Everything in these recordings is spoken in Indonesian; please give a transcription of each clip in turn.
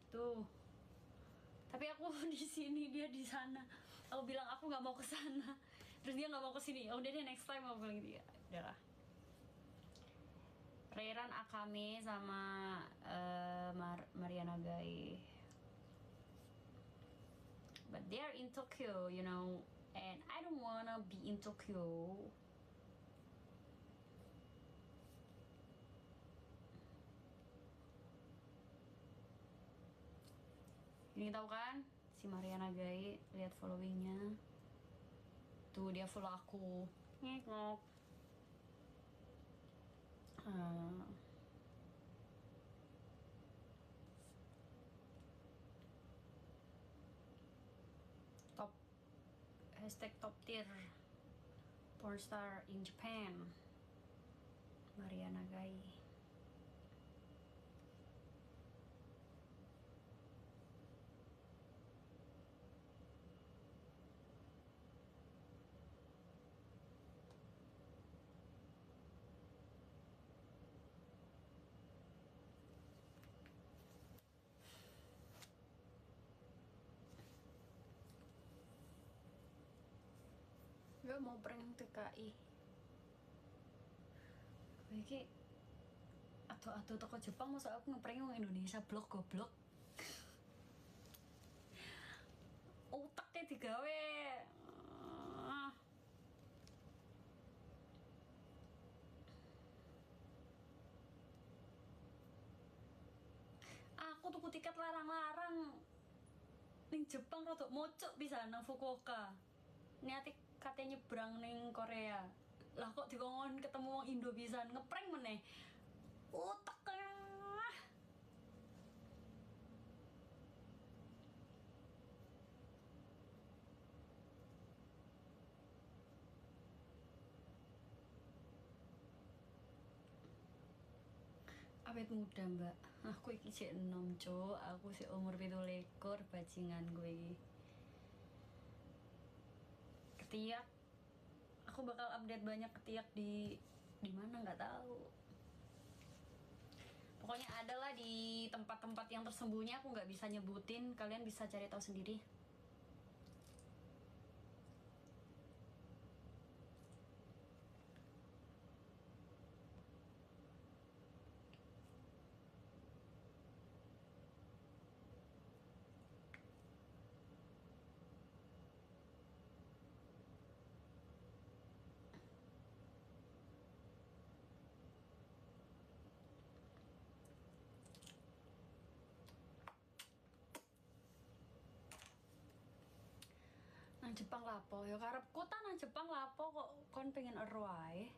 Tuh. Tapi aku di sini, dia di sana. Aku bilang aku nggak mau ke sana. Terus dia nggak mau ke sini. Oh, udah deh, next time aku bilang gitu ya. Udahlah. Reiran Akame sama Mariana Gai. But they're in Tokyo, you know, and I don't wanna be in Tokyo. Ini tahu kan si Mariana Gai, lihat followingnya. Tuh dia follow aku. Ngekok. Top #top tier porn star in Japan, Mariana Gai. Gak mau prank TKI. Iki atau toko Jepang, masa aku ngeprank orang Indonesia, blok goblok. Otaknya digawe. Aku tuku tiket larang-larang ning Jepang rodok mocok bisa nang Fukuoka. Niati katanya nyebrang ning Korea. Lah kok dikongkon ketemu wong Indo bisa ngeprank meneh. Otaknya. Awet muda mbak, aku iki cek enom cok, aku si umur 17 bajingan gue. Ketiak, aku bakal update banyak ketiak di mana nggak tahu. Pokoknya adalah di tempat-tempat yang tersembunyi, aku nggak bisa nyebutin, kalian bisa cari tahu sendiri. Nang Jepang lapo, ya karepku ta nang Jepang lapo kok kon pengen ero ae.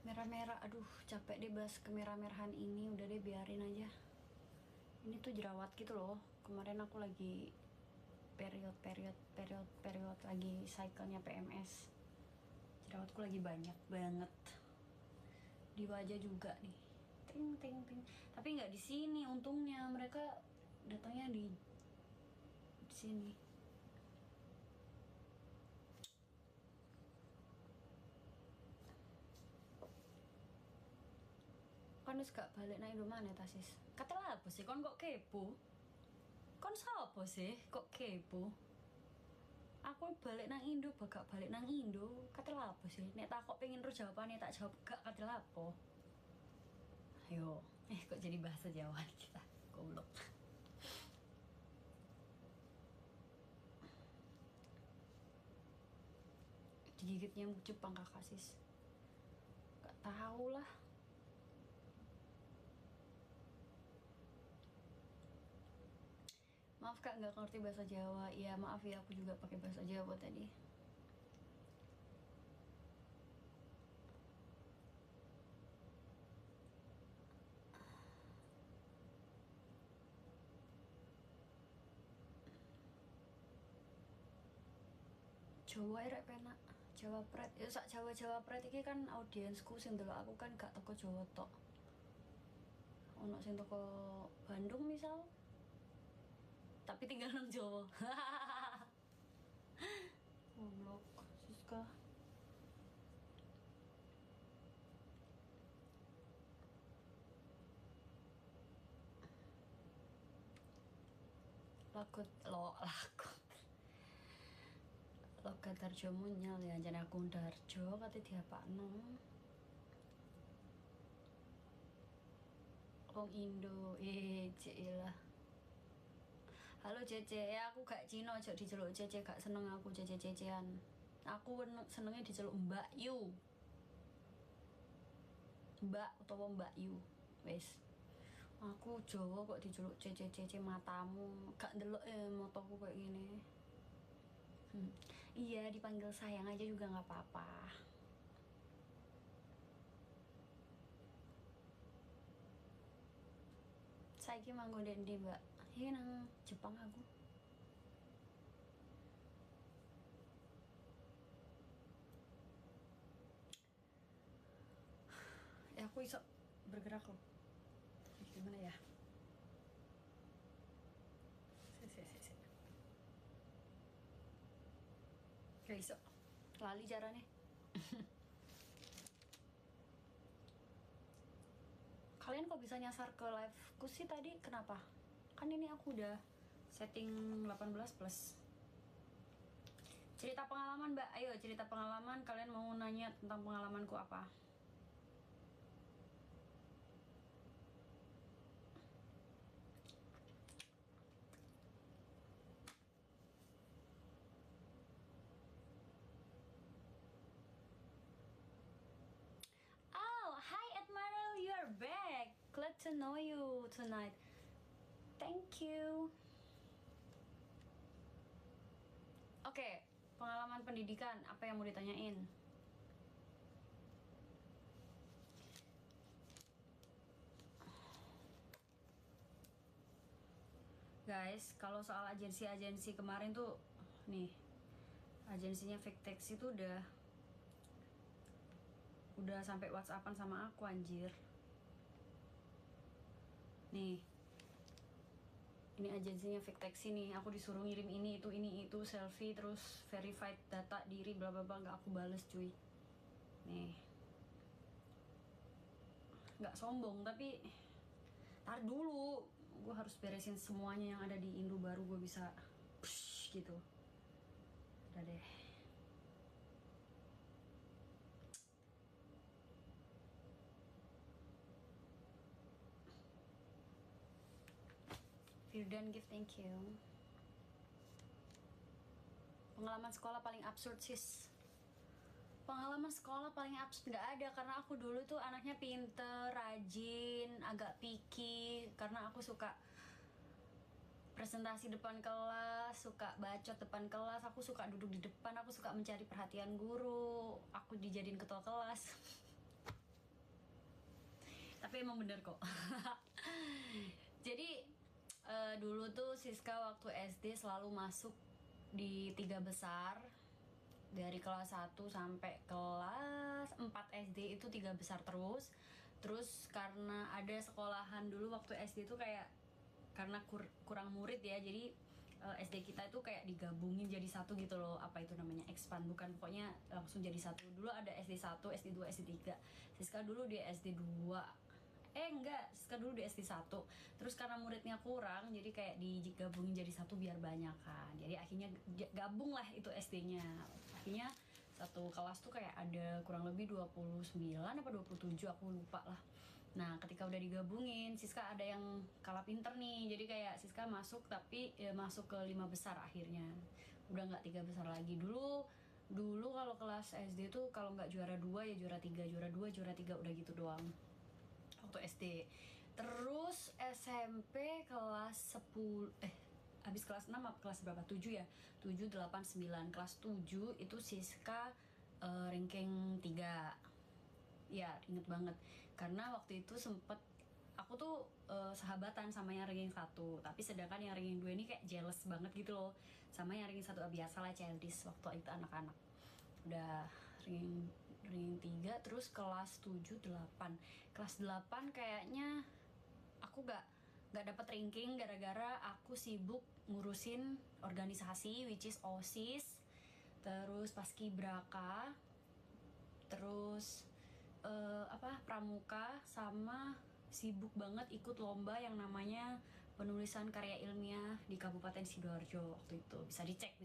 Merah-merah, aduh capek deh bahas kemerah-merahan ini, udah deh biarin aja. Ini tuh jerawat gitu loh. Kemarin aku lagi period lagi cycle-nya PMS. Jerawatku lagi banyak banget. Di wajah juga nih. Ting ting ting. Tapi nggak di sini untungnya, mereka datangnya di sini. Kon wis gak balik nang Indo maneh ta sis? Katanya apa sih kon kok kepo? Kon sapa sih kok kepo? Aku balik nang Indo, bagak balik nang Indo. Katanya apa sih? Nek tak kok pengen terus jawabannya tak jawab gak, katanya apa? Ayo, kok jadi bahasa Jawa kita? Goblok. Digigit nyamuk Jepang kakak sis? Gak tahu lah. Maaf kak, nggak ngerti bahasa Jawa. Iya maaf ya, aku juga pakai bahasa Jawa tadi. Jawa rek penak. Jawa Pret. Ya sak Jawa Pret iki kan audiensku sing delok aku kan gak teko Jawa tok. Ono sing teko Bandung misal. Tapi tinggal nang Jawa. Goblok, Siska. lakut logat Darjo munyal ya jane aku Darjo kate diapakno wong Indo cilah. Halo Cece, ya aku gak Cino aja diceluk Cece, gak seneng aku Cece-cecean. Aku senengnya diceluk Mbak Yu. Mbak utawa Mbak Yu. Wes. Aku Jawa kok diceluk Cece-cece matamu. Gak ndelok motoku kayak gini. Iya, dipanggil sayang aja juga nggak apa-apa. Saiki manggon ndi, Mbak? Iki nang Jepang aku. Ya aku iso bergerak loh. Gimana ya? Si. Gak iso. Lali caranya. Kalian kok bisa nyasar ke live-ku sih tadi? Kenapa? Kan ini aku udah setting 18 plus. Cerita pengalaman, Mbak. Ayo cerita pengalaman. Kalian mau nanya tentang pengalamanku apa? Oh, hi Admiral, you're back. Glad to know you tonight. Thank you. Oke, pengalaman pendidikan, apa yang mau ditanyain? Guys, kalau soal agensi-agensi kemarin tuh, nih, agensinya Victex itu udah sampai WhatsAppan sama aku anjir. Nih, ini agensinya Victex ini, aku disuruh ngirim ini itu selfie terus verified data diri bla bla bla, nggak aku bales cuy. Nih, nggak sombong tapi tar dulu, gue harus beresin semuanya yang ada di Indo baru gue bisa psh, gitu. Udah deh. Firdan give thank you. Pengalaman sekolah paling absurd sis. Pengalaman sekolah paling absurd nggak ada, karena aku dulu tuh anaknya pinter, rajin, agak picky, karena aku suka presentasi depan kelas, suka bacot depan kelas, aku suka duduk di depan, aku suka mencari perhatian guru, aku dijadiin ketua kelas. Tapi emang bener kok. Jadi dulu tuh Siska waktu SD selalu masuk di 3 besar. Dari kelas 1 sampai kelas 4 SD itu 3 besar terus. Terus karena ada sekolahan dulu waktu SD itu kayak, karena kurang murid ya, jadi SD kita itu kayak digabungin jadi satu gitu loh. Apa itu namanya, expand, bukan, pokoknya langsung jadi satu. Dulu ada SD 1, SD 2, SD 3. Siska dulu di SD 2. Enggak, Siska dulu di SD 1. Terus karena muridnya kurang, jadi kayak digabungin jadi satu biar banyak kan. Jadi akhirnya gabung lah itu SD-nya. Akhirnya satu kelas tuh kayak ada kurang lebih 29 apa 27, aku lupa lah. Nah ketika udah digabungin, Siska ada yang kalah pinter nih. Jadi kayak Siska masuk, tapi ya masuk ke 5 besar akhirnya. Udah nggak 3 besar lagi. Dulu kalau kelas SD tuh kalau nggak juara 2 ya juara 3, juara 2, juara 3, udah gitu doang waktu SD. Terus SMP kelas 10 habis kelas 6 apa kelas berapa? 7 ya? 7, 8, 9. Kelas 7 itu Siska ranking 3. Ya, inget banget. Karena waktu itu sempet aku tuh sahabatan sama yang ranking 1, tapi sedangkan yang ranking 2 ini kayak jealous banget gitu loh sama yang ranking 1. Biasa lah, childish waktu itu anak-anak. Udah ranking 3, terus kelas 7, 8. Kelas 8 kayaknya aku gak dapet ranking gara-gara aku sibuk ngurusin organisasi, which is OSIS, terus paskibraka, terus pramuka, sama sibuk banget ikut lomba yang namanya penulisan karya ilmiah di Kabupaten Sidoarjo waktu itu. Bisa dicek.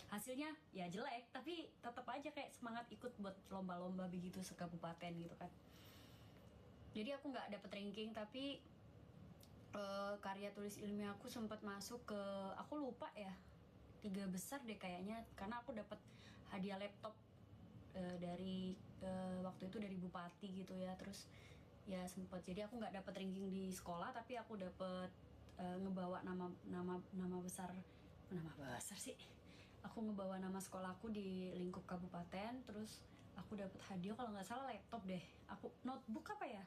Hasilnya ya jelek, tapi tetap aja kayak semangat ikut buat lomba-lomba begitu se-kabupaten gitu kan. Jadi aku nggak dapet ranking, tapi karya tulis ilmiah aku sempat masuk ke, aku lupa ya, 3 besar deh kayaknya, karena aku dapat hadiah laptop dari waktu itu dari bupati gitu ya. Terus ya sempat, jadi aku nggak dapet ranking di sekolah, tapi aku dapet ngebawa nama besar sih, aku ngebawa nama sekolahku di lingkup kabupaten. Terus aku dapet hadiah kalau nggak salah laptop deh, aku notebook apa ya,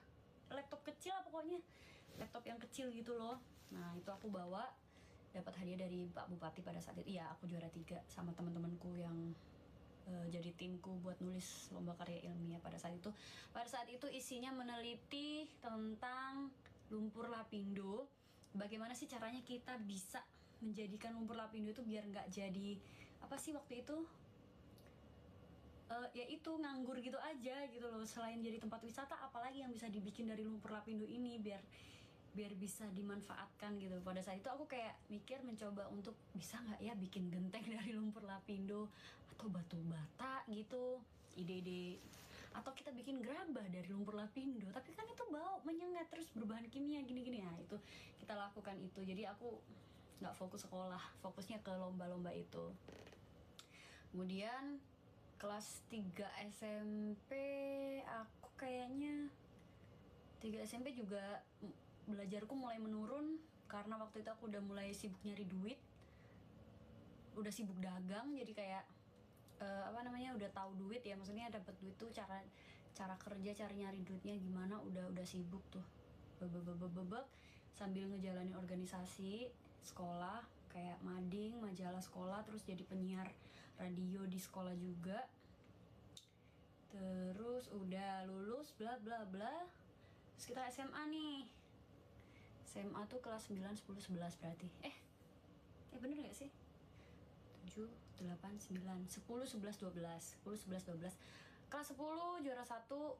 laptop kecil lah pokoknya, laptop yang kecil gitu loh. Nah itu aku bawa, dapat hadiah dari Pak Bupati pada saat itu. Ya aku juara 3 sama teman-temanku yang jadi timku buat nulis lomba karya ilmiah pada saat itu. Pada saat itu isinya meneliti tentang lumpur lapindo. Bagaimana sih caranya kita bisa menjadikan lumpur lapindo itu biar nggak jadi apa sih waktu itu, ya itu nganggur gitu aja gitu loh. Selain jadi tempat wisata, apalagi yang bisa dibikin dari lumpur lapindo ini biar bisa dimanfaatkan gitu. Pada saat itu aku kayak mikir, mencoba untuk bisa nggak ya bikin genteng dari lumpur lapindo atau batu bata gitu, ide-ide. Atau kita bikin gerabah dari lumpur lapindo, tapi kan itu bau menyengat terus berbahan kimia gini-gini. Nah itu kita lakukan itu. Jadi aku nggak fokus sekolah, fokusnya ke lomba-lomba itu. Kemudian kelas 3 SMP aku kayaknya 3 SMP juga belajarku mulai menurun, karena waktu itu aku udah mulai sibuk nyari duit, udah sibuk dagang. Jadi kayak udah tahu duit ya, maksudnya dapat duit tuh cara kerja, cara nyari duitnya gimana, udah sibuk tuh bebek sambil ngejalanin organisasi sekolah kayak mading, majalah sekolah, terus jadi penyiar radio di sekolah juga. Terus udah lulus bla bla bla, terus kita SMA nih. SMA tuh kelas 9, 10, 11 berarti. Bener gak sih? 7, 8, 9, 10, 11, 12. 10, 11, 12. Kelas 10 juara 1,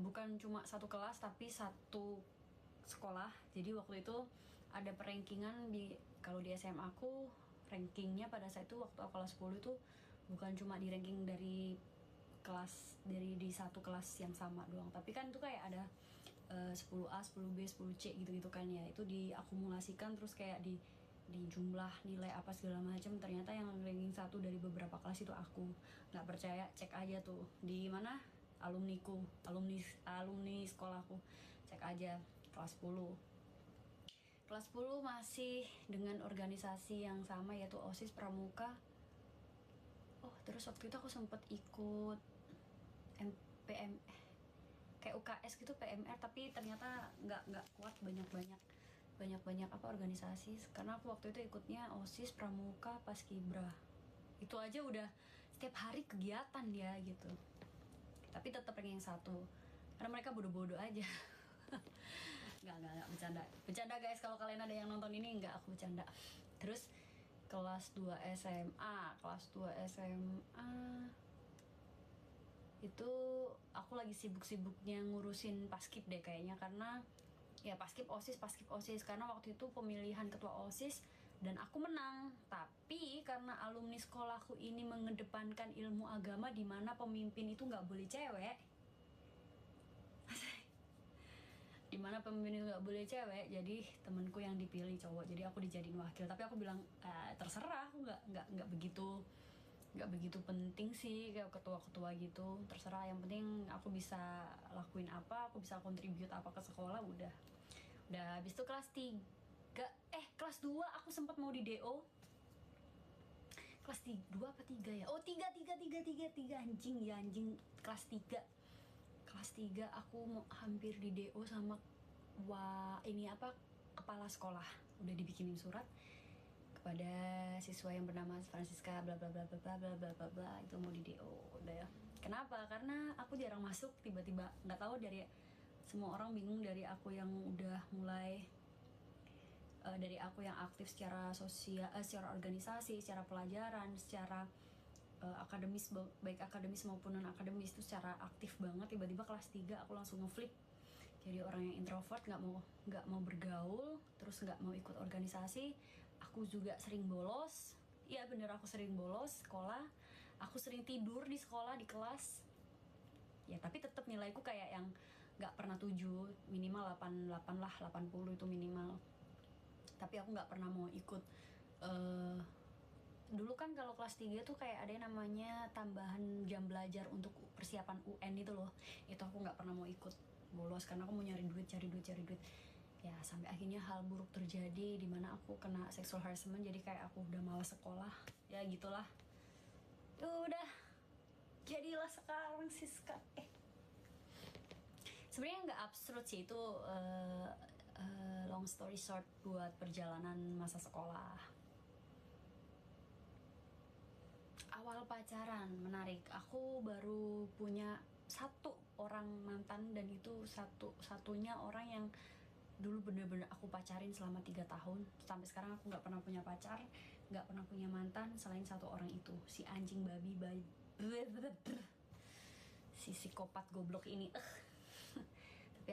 bukan cuma satu kelas tapi satu sekolah. Jadi waktu itu ada perankingan kalau di SMA aku, rankingnya pada saat itu waktu aku kelas 10 itu bukan cuma di ranking dari kelas, dari di satu kelas yang sama doang, tapi kan itu kayak ada 10A, 10B, 10C gitu-gitu kan ya. Itu diakumulasikan terus kayak di jumlah nilai apa segala macam. Ternyata yang ranking 1 dari beberapa kelas itu aku. Nggak percaya, cek aja tuh di mana alumni sekolahku, cek aja kelas 10. Kelas 10 masih dengan organisasi yang sama, yaitu OSIS Pramuka. Terus waktu itu aku sempet ikut PM kayak UKS gitu, PMR, tapi ternyata nggak kuat, banyak apa organisasi, karena aku waktu itu ikutnya OSIS Pramuka Paskibra. Itu aja udah setiap hari kegiatan ya gitu, tapi tetap ranking 1 karena mereka bodoh-bodoh aja. nggak bercanda guys, kalau kalian ada yang nonton ini, nggak, aku bercanda. Terus kelas 2 SMA itu aku lagi sibuk-sibuknya ngurusin paskib deh kayaknya, karena ya paskib OSIS, karena waktu itu pemilihan ketua OSIS dan aku menang. Tapi karena alumni sekolahku ini mengedepankan ilmu agama, di mana pemimpin itu nggak boleh cewek, jadi temenku yang dipilih cowok, jadi aku dijadiin wakil. Tapi aku bilang terserah, aku nggak begitu penting sih kayak ketua-ketua gitu, terserah, yang penting aku bisa lakuin apa, aku bisa kontribut apa ke sekolah. Udah habis itu kelas 2 aku sempat mau di DO. Kelas 2 apa 3 ya? 3 anjing. Kelas 3 aku mau hampir di DO sama kepala sekolah. Udah dibikinin surat kepada siswa yang bernama Francisca bla bla bla bla bla bla bla bla, itu mau di DO. Udah ya. Kenapa? Karena aku jarang masuk, tiba-tiba nggak tahu, dari semua orang bingung, dari aku yang udah mulai dari aku yang aktif secara sosial, secara organisasi, secara pelajaran, secara akademis, baik akademis maupun non akademis, itu secara aktif banget. Tiba-tiba kelas 3 aku langsung ngeflip Jadi orang yang introvert, nggak mau bergaul, terus nggak mau ikut organisasi. Aku juga sering bolos. Iya bener, aku sering bolos sekolah. Aku sering tidur di sekolah, di kelas. Ya tapi tetap nilaiku kayak yang nggak pernah 7, minimal 8 lah, 80 itu minimal. Tapi aku nggak pernah mau ikut. Dulu kan kalau kelas 3 tuh kayak ada yang namanya tambahan jam belajar untuk persiapan UN itu loh. Itu aku nggak pernah mau ikut, bolos karena aku mau cari duit. Ya sampai akhirnya hal buruk terjadi di mana aku kena sexual harassment, jadi kayak aku udah malas sekolah. Ya gitulah. Udah jadilah sekarang Siska. Sebenarnya nggak absurd sih itu, long story short buat perjalanan masa sekolah. Awal pacaran menarik. Aku baru punya satu orang mantan, dan itu satu-satunya orang yang dulu bener-bener aku pacarin selama 3 tahun. Sampai sekarang aku nggak pernah punya pacar, nggak pernah punya mantan selain satu orang itu, si anjing babi si psikopat goblok ini. Tapi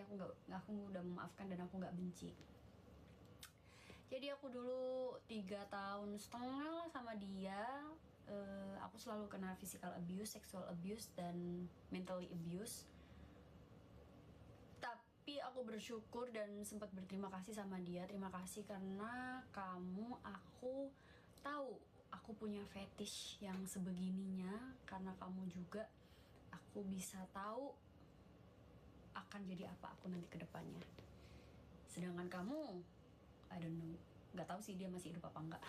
aku udah memaafkan dan aku nggak benci. Jadi aku dulu 3,5 tahun lah sama dia. Aku selalu kena physical abuse, sexual abuse, dan mentally abuse. Tapi aku bersyukur dan sempat berterima kasih sama dia. Terima kasih karena aku tahu aku punya fetish yang sebegininya. Karena kamu juga, aku bisa tahu akan jadi apa aku nanti ke depannya. Sedangkan kamu, I don't know, nggak tahu sih dia masih hidup apa enggak.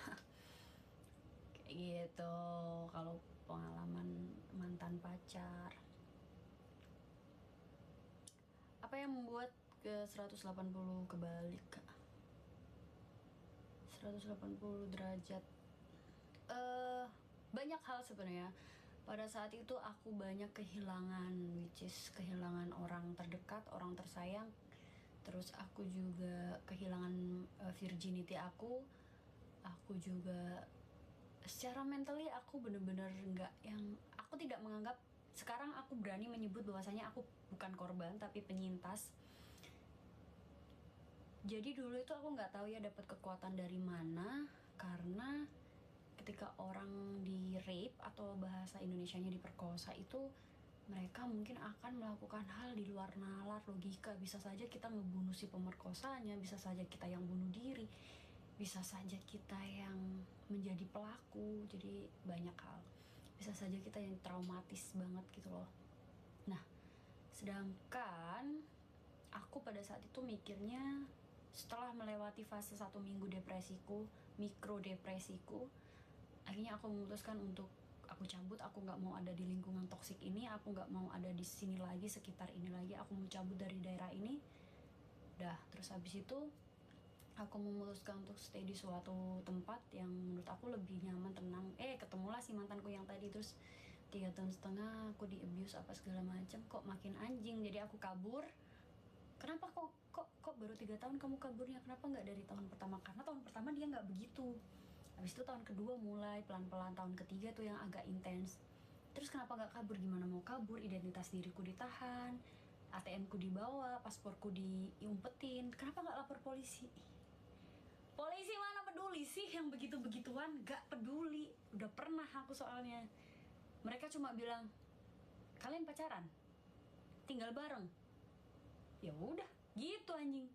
Kayak gitu kalau pengalaman mantan pacar. Apa yang membuat ke 180 kebalik? 180 derajat. Banyak hal sebenarnya. Pada saat itu aku banyak kehilangan, which is kehilangan orang terdekat, orang tersayang. Terus aku juga kehilangan virginity aku. Aku juga secara mentally aku bener-bener aku tidak menganggap, sekarang aku berani menyebut bahwasanya aku bukan korban tapi penyintas. Jadi dulu itu aku nggak tahu ya dapat kekuatan dari mana, karena ketika orang di rape atau bahasa Indonesianya diperkosa itu, mereka mungkin akan melakukan hal di luar nalar logika. Bisa saja kita ngebunuh si pemerkosanya, bisa saja kita yang bunuh diri, bisa saja kita yang menjadi pelaku. Jadi banyak hal, bisa saja kita yang traumatis banget gitu loh. Nah, sedangkan aku pada saat itu mikirnya, setelah melewati fase 1 minggu depresiku, mikro depresiku, akhirnya aku memutuskan untuk aku cabut. Aku nggak mau ada di lingkungan toksik ini, aku nggak mau ada di sini lagi, sekitar ini lagi. Aku mau cabut dari daerah ini. Udah, terus habis itu aku memutuskan untuk stay di suatu tempat yang menurut aku lebih nyaman, tenang. Ketemulah si mantanku yang tadi. Terus 3,5 tahun aku di abuse apa segala macam, kok makin anjing. Jadi aku kabur. Kenapa kok baru 3 tahun kamu kaburnya? Kenapa nggak dari tahun pertama? Karena tahun pertama dia nggak begitu. Habis itu tahun kedua mulai pelan-pelan, tahun ketiga tuh yang agak intens. Terus kenapa nggak kabur? Gimana mau kabur? Identitas diriku ditahan, ATM-ku dibawa, pasporku diumpetin. Kenapa nggak lapor polisi? Polisi mana peduli sih yang begitu-begituan? Gak peduli. Udah pernah aku soalnya. Mereka cuma bilang, kalian pacaran? Tinggal bareng? Ya udah, gitu anjing.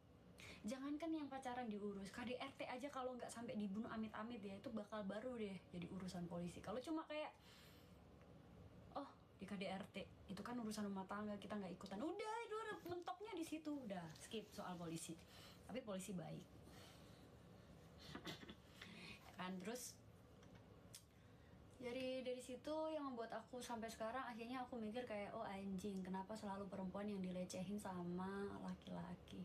Jangankan yang pacaran diurus, KDRT aja kalau nggak sampai dibunuh amit-amit ya, itu bakal baru deh jadi urusan polisi. Kalau cuma kayak, oh di KDRT itu kan urusan rumah tangga, kita nggak ikutan, udah itu mentoknya di situ, udah skip soal polisi. Tapi polisi baik. Kan terus dari situ yang membuat aku sampai sekarang akhirnya aku mikir kayak, oh anjing, kenapa selalu perempuan yang dilecehin sama laki-laki?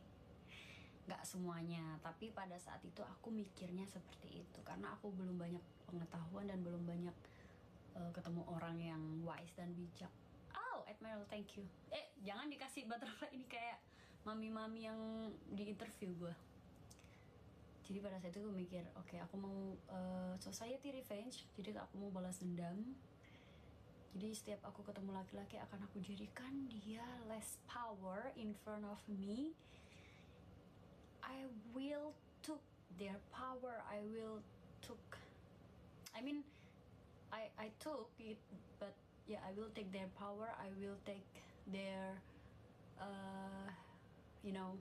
Gak semuanya, tapi pada saat itu aku mikirnya seperti itu karena aku belum banyak pengetahuan dan belum banyak ketemu orang yang wise dan bijak. Oh, Admiral, thank you. Jangan dikasih butterfly ini kayak mami-mami yang di interview gue. Jadi pada saat itu gue mikir, oke, aku mau society revenge. Jadi aku mau balas dendam. Jadi setiap aku ketemu laki-laki akan aku jadikan dia less power in front of me. I will took their power. I took it, but yeah, I will take their power. I will take their you know,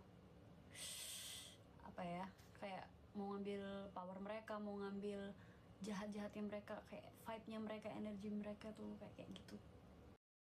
apa ya, kayak mau ngambil power mereka, mau ngambil jahat-jahatnya mereka, kayak vibe-nya mereka, energi mereka tuh kayak gitu.